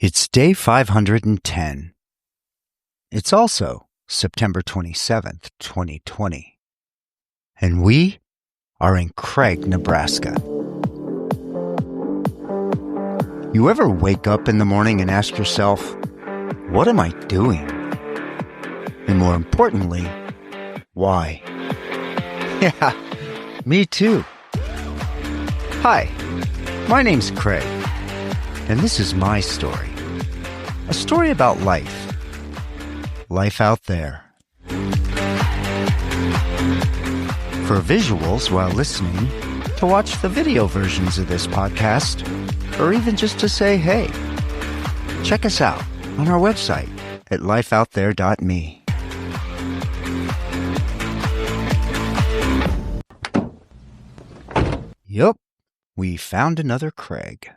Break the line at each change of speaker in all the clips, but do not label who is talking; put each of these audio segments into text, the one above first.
It's day 510. It's also September 27th, 2020. And we are in Craig, Nebraska. You ever wake up in the morning and ask yourself, what am I doing? And more importantly, why? Yeah, me too. Hi, my name's Craig, and this is my story. A story about life. Life out there. For visuals while listening, to watch the video versions of this podcast, or even just to say hey, check us out on our website at lifeoutthere.me. Yup, we found another Craig.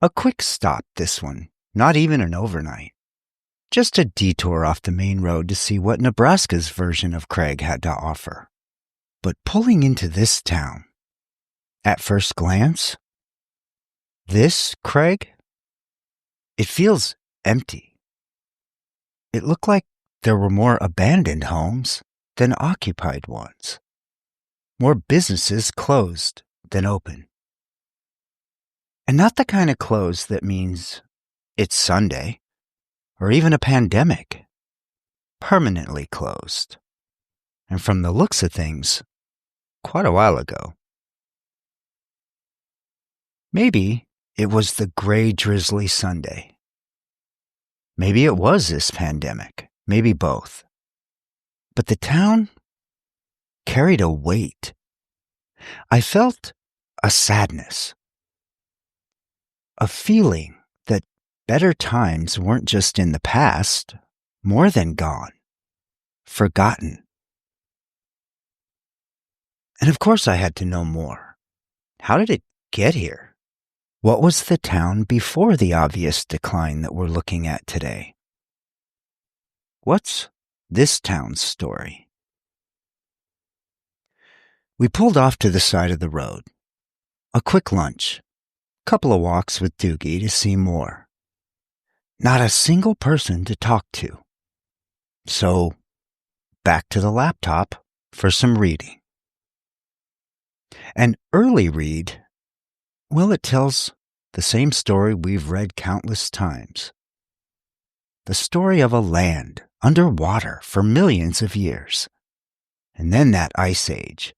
A quick stop, this one. Not even an overnight. Just a detour off the main road to see what Nebraska's version of Craig had to offer. But pulling into this town, at first glance, this Craig, it feels empty. It looked like there were more abandoned homes than occupied ones. More businesses closed than open. And not the kind of closed that means it's Sunday, or even a pandemic. Permanently closed. And from the looks of things, quite a while ago. Maybe it was the gray, drizzly Sunday. Maybe it was this pandemic. Maybe both. But the town carried a weight. I felt a sadness. A feeling that better times weren't just in the past, more than gone, forgotten. And of course I had to know more. How did it get here? What was the town before the obvious decline that we're looking at today? What's this town's story? We pulled off to the side of the road. A quick lunch. Couple of walks with Dougie to see more. Not a single person to talk to. So, back to the laptop for some reading. An early read, well, it tells the same story we've read countless times. The story of a land underwater for millions of years. And then that ice age,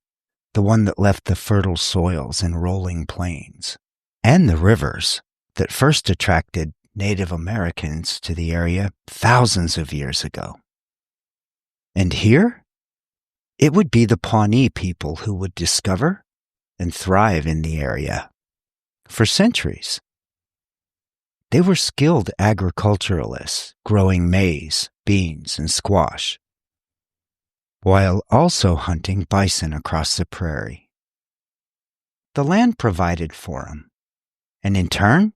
the one that left the fertile soils and rolling plains. And the rivers that first attracted Native Americans to the area thousands of years ago. And here, it would be the Pawnee people who would discover and thrive in the area for centuries. They were skilled agriculturalists growing maize, beans, and squash, while also hunting bison across the prairie. The land provided for them. And in turn,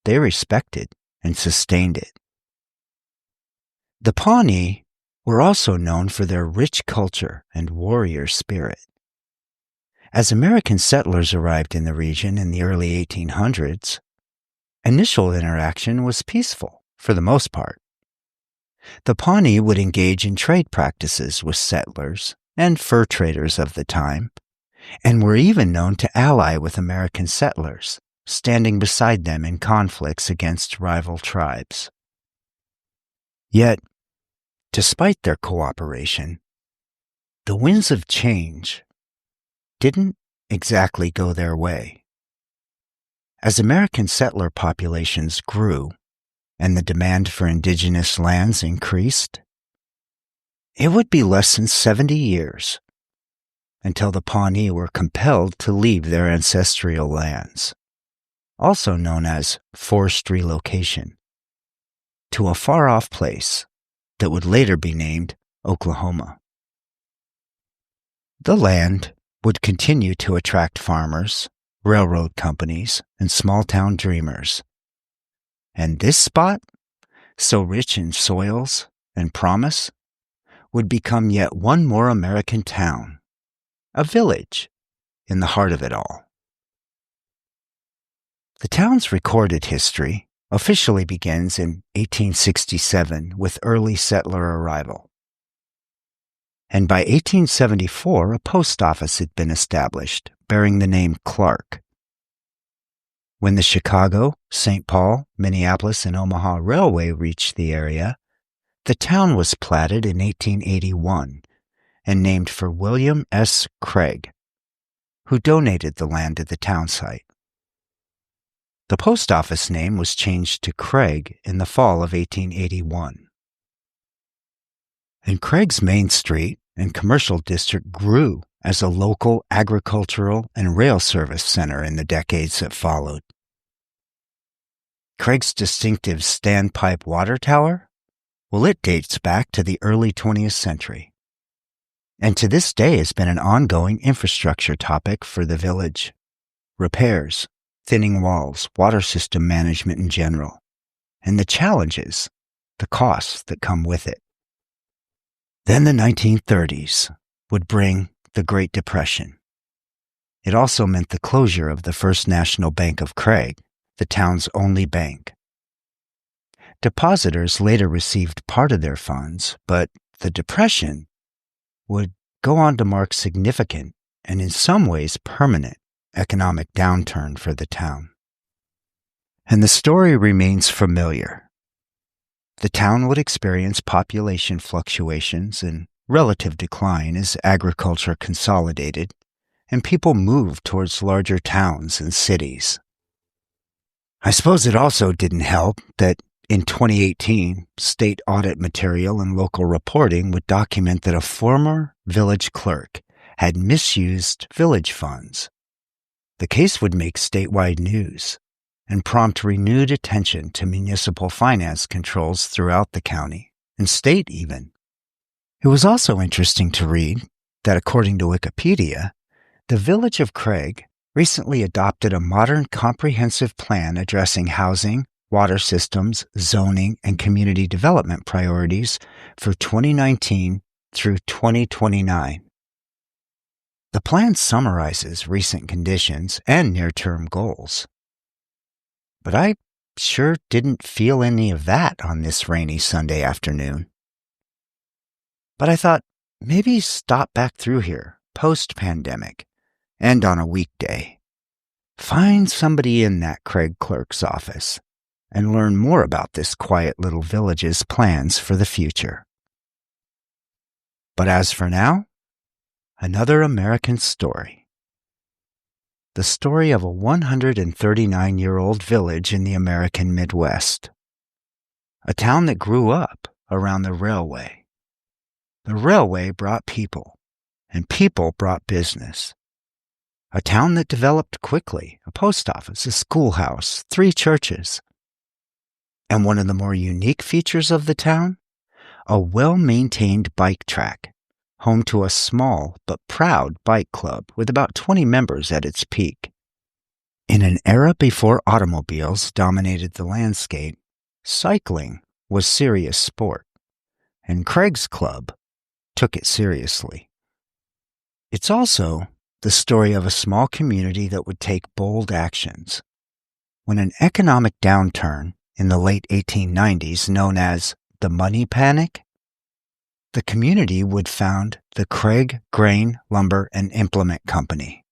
they respected and sustained it. The Pawnee were also known for their rich culture and warrior spirit. As American settlers arrived in the region in the early 1800s, initial interaction was peaceful for the most part. The Pawnee would engage in trade practices with settlers and fur traders of the time, and were even known to ally with American settlers, standing beside them in conflicts against rival tribes. Yet, despite their cooperation, the winds of change didn't exactly go their way. As American settler populations grew and the demand for indigenous lands increased, it would be less than 70 years until the Pawnee were compelled to leave their ancestral lands, also known as forced relocation, to a far-off place that would later be named Oklahoma. The land would continue to attract farmers, railroad companies, and small-town dreamers. And this spot, so rich in soils and promise, would become yet one more American town, a village in the heart of it all. The town's recorded history officially begins in 1867 with early settler arrival. And by 1874, a post office had been established, bearing the name Clark. When the Chicago, St. Paul, Minneapolis, and Omaha Railway reached the area, the town was platted in 1881 and named for William S. Craig, who donated the land to the town site. The post office name was changed to Craig in the fall of 1881. And Craig's Main Street and commercial district grew as a local agricultural and rail service center in the decades that followed. Craig's distinctive standpipe water tower? Well, it dates back to the early 20th century, and to this day has been an ongoing infrastructure topic for the village. Repairs, thinning walls, water system management in general, and the challenges, the costs that come with it. Then the 1930s would bring the Great Depression. It also meant the closure of the First National Bank of Craig, the town's only bank. Depositors later received part of their funds, but the Depression would go on to mark significant and in some ways permanent economic downturn for the town. And the story remains familiar. The town would experience population fluctuations and relative decline as agriculture consolidated and people moved towards larger towns and cities. I suppose it also didn't help that in 2018, state audit material and local reporting would document that a former village clerk had misused village funds. The case would make statewide news and prompt renewed attention to municipal finance controls throughout the county, and state even. It was also interesting to read that, according to Wikipedia, the village of Craig recently adopted a modern comprehensive plan addressing housing, water systems, zoning, and community development priorities for 2019 through 2029. The plan summarizes recent conditions and near-term goals. But I sure didn't feel any of that on this rainy Sunday afternoon. But I thought, maybe stop back through here, post-pandemic, and on a weekday. Find somebody in that Craig clerk's office and learn more about this quiet little village's plans for the future. But as for now, another American story. The story of a 139-year-old village in the American Midwest. A town that grew up around the railway. The railway brought people, and people brought business. A town that developed quickly, a post office, a schoolhouse, 3 churches. And one of the more unique features of the town? A well-maintained bike track, home to a small but proud bike club with about 20 members at its peak. In an era before automobiles dominated the landscape, cycling was serious sport, and Craig's club took it seriously. It's also the story of a small community that would take bold actions. When an economic downturn in the late 1890s, known as the Money Panic, the community would found the Craig Grain, Lumber, and Implement Company.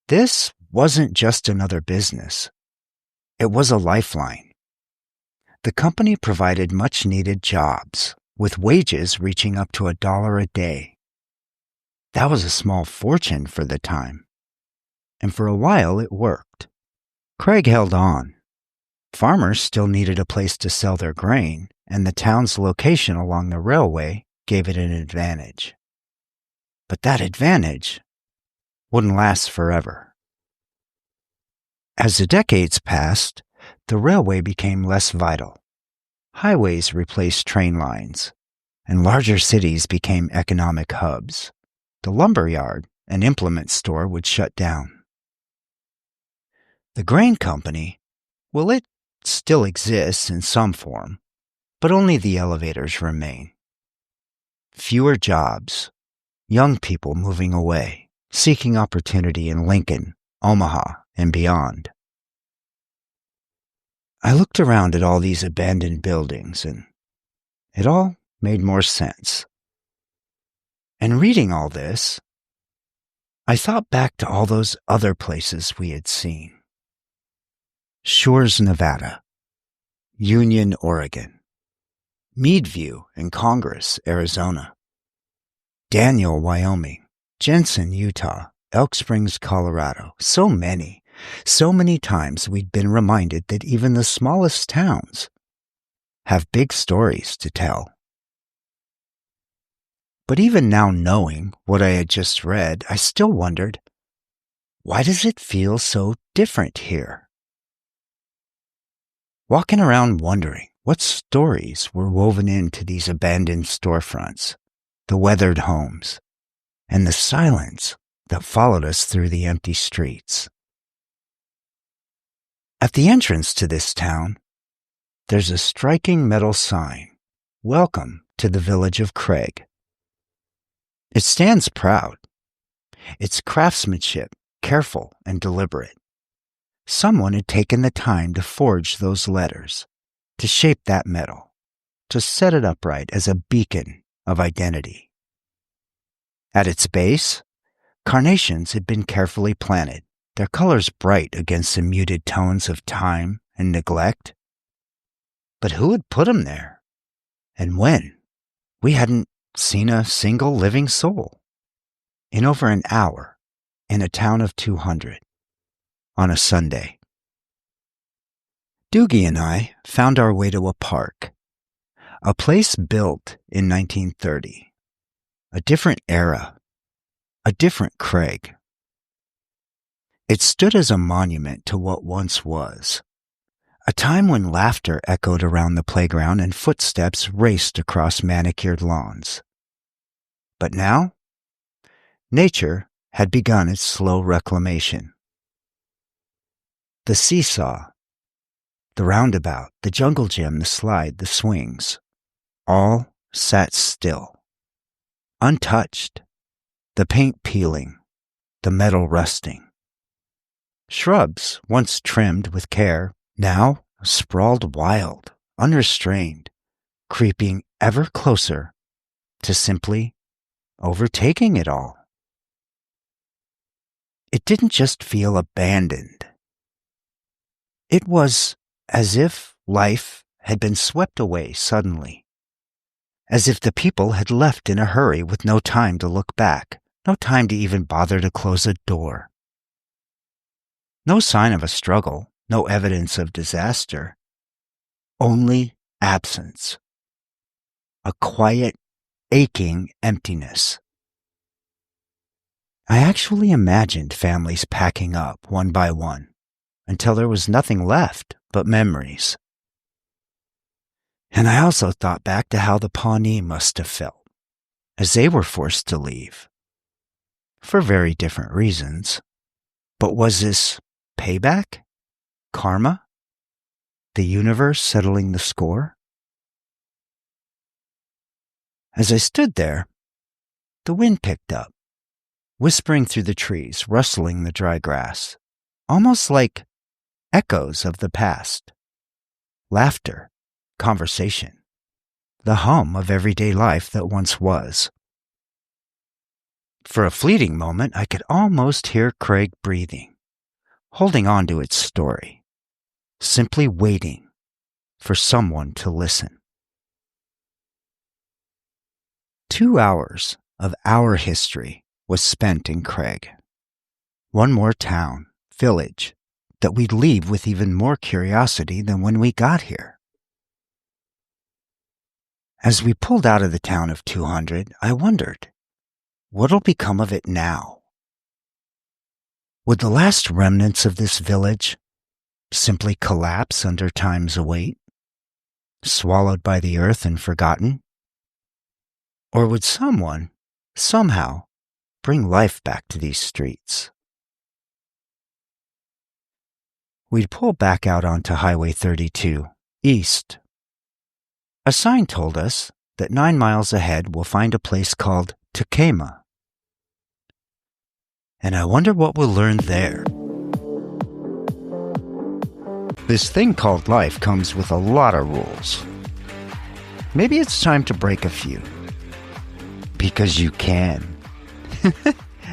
This wasn't just another business. It was a lifeline. The company provided much-needed jobs, with wages reaching up to $1 a day. That was a small fortune for the time. And for a while it worked. Craig held on. Farmers still needed a place to sell their grain, and the town's location along the railway gave it an advantage. But that advantage wouldn't last forever. As the decades passed, the railway became less vital. Highways replaced train lines, and larger cities became economic hubs. The lumber yard and implement store would shut down. The grain company, well, it still exists in some form, but only the elevators remain. Fewer jobs, young people moving away, seeking opportunity in Lincoln, Omaha, and beyond. I looked around at all these abandoned buildings, and it all made more sense. And reading all this, I thought back to all those other places we had seen. Shores, Nevada, Union, Oregon, Meadview and Congress, Arizona, Daniel, Wyoming, Jensen, Utah, Elk Springs, Colorado. So many times we'd been reminded that even the smallest towns have big stories to tell. But even now, knowing what I had just read, I still wondered, why does it feel so different here? Walking around wondering what stories were woven into these abandoned storefronts, the weathered homes, and the silence that followed us through the empty streets. At the entrance to this town, there's a striking metal sign, "Welcome to the Village of Craig." It stands proud, its craftsmanship careful and deliberate. Someone had taken the time to forge those letters, to shape that metal, to set it upright as a beacon of identity. At its base, carnations had been carefully planted, their colors bright against the muted tones of time and neglect. But who had put them there? And when? We hadn't seen a single living soul. In over an hour, in a town of 200, on a Sunday. Dougie and I found our way to a park, a place built in 1930, a different era, a different Craig. It stood as a monument to what once was, a time when laughter echoed around the playground and footsteps raced across manicured lawns. But now, nature had begun its slow reclamation. The seesaw, the roundabout, the jungle gym, the slide, the swings, all sat still, untouched, the paint peeling, the metal rusting. Shrubs, once trimmed with care, now sprawled wild, unrestrained, creeping ever closer to simply overtaking it all. It didn't just feel abandoned. It was as if life had been swept away suddenly, as if the people had left in a hurry with no time to look back, no time to even bother to close a door. No sign of a struggle, no evidence of disaster, only absence. A quiet, aching emptiness. I actually imagined families packing up one by one until there was nothing left but memories. And I also thought back to how the Pawnee must have felt as they were forced to leave. For very different reasons. But was this payback? Karma? The universe settling the score? As I stood there, the wind picked up, whispering through the trees, rustling the dry grass, almost like echoes of the past. Laughter, conversation, the hum of everyday life that once was. For a fleeting moment, I could almost hear Craig breathing, holding on to its story, simply waiting for someone to listen. 2 hours of our history was spent in Craig. One more town, village, that we'd leave with even more curiosity than when we got here. As we pulled out of the town of 200, I wondered, what'll become of it now? Would the last remnants of this village simply collapse under time's weight, swallowed by the earth and forgotten? Or would someone, somehow, bring life back to these streets? We'd pull back out onto Highway 32, east. A sign told us that 9 miles ahead we'll find a place called Takema. And I wonder what we'll learn there. This thing called life comes with a lot of rules. Maybe it's time to break a few. Because you can.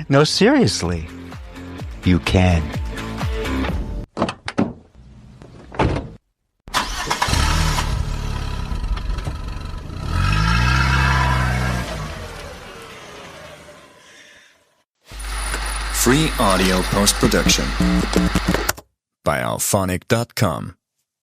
No, seriously. You can.
Free audio post-production by alphonic.com.